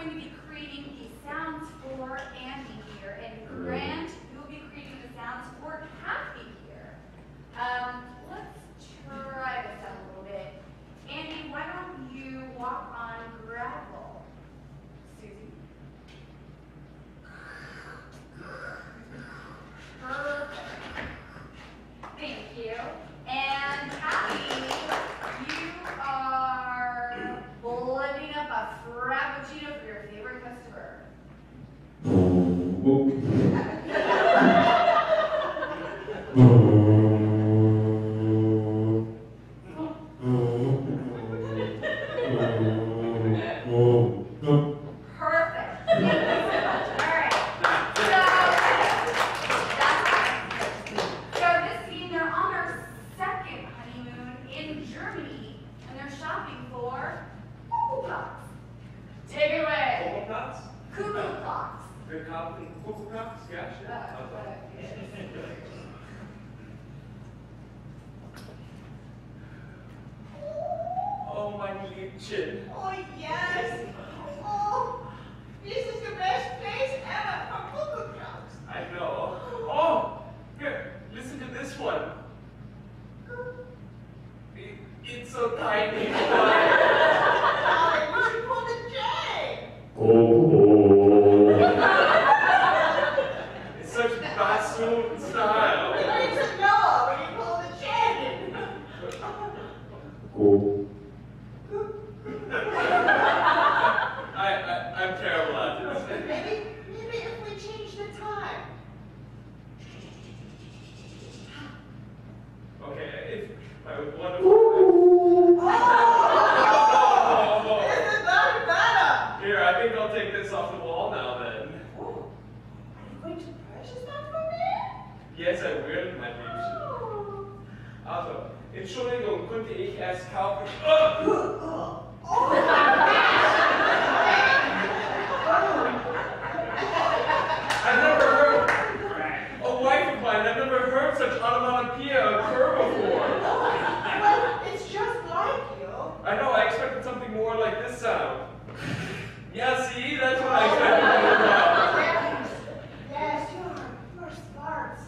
going to be creating the sounds for Andy here, and Grant, you'll be creating the sounds for Kathy here. Let's try this out a little bit. Andy, why don't you walk on gravel? Susie? Perfect. Thank you. And Kathy, you are blending up a frappuccino for your favorite customer. Perfect. Thank you so much. All right. So this scene, they're on their second honeymoon in Germany, and they're shopping for cuckoo clocks. Take it away. Cuckoo clocks? Cuckoo clocks. Wir kaufen Kuckuckclocks, ja, Oh, mein Liebchen. Oh, yes. Oh, this is the best place ever for cuckoo clocks. I know. Oh, here, listen to this one. It's so tiny. Darling, we should pull the J. It's such bassoon style. It makes a Noah when you pull the J. I'm terrible at this. Maybe if we change the time. Okay, it's my wonderful. Isn't that better? Here, I think I'll take this off the wall now then. Oh, are you going to purchase that for me? Yes, I will, mein Liebchen. Also, Entschuldigung, könnte ich es kaufen? I've never heard, a wife of mine, I've never heard such onomatopoeia occur before. Well, it's just like you. I know, I expected something more like this sound. Yeah, see, that's what I expected. Yes, you're smart.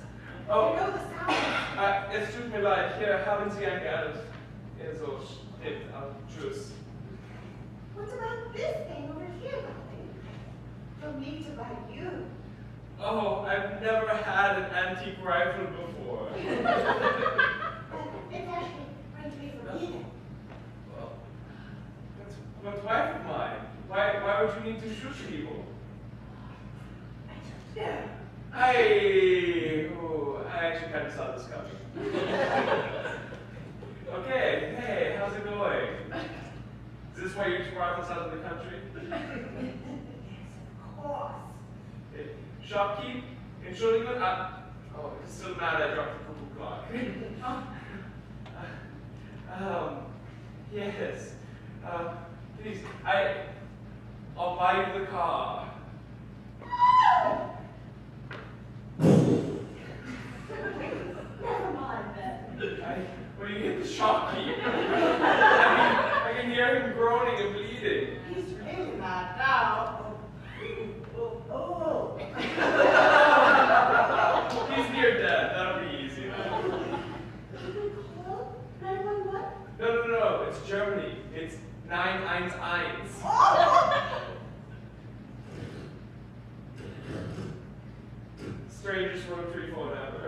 Oh. You know the sound. Es tut mir leid, hier haben Sie ein Geld. So steht, tschüss. What about this thing over here, darling? For me to buy you. Oh, I've never had an antique rifle before. But it's actually going to be for me then. Well, that's a wife of mine. Why would you need to shoot people? Yeah. I actually kind of saw this coming. Okay, hey, how's it going? Is this why you just brought us out of the country? Yes, of course. Hey, shopkeep, Entschuldigung, oh, it's still mad I dropped the cuckoo clock. Yes, please, I'll buy you the car. Never mind then. Well, you hit the shopkeep. I can hear him groaning and bleeding. He's really mad now. Oh. He's near death. That'll be easy. Did we call 911? No. It's Germany. It's 911. Strangest rotary phone ever.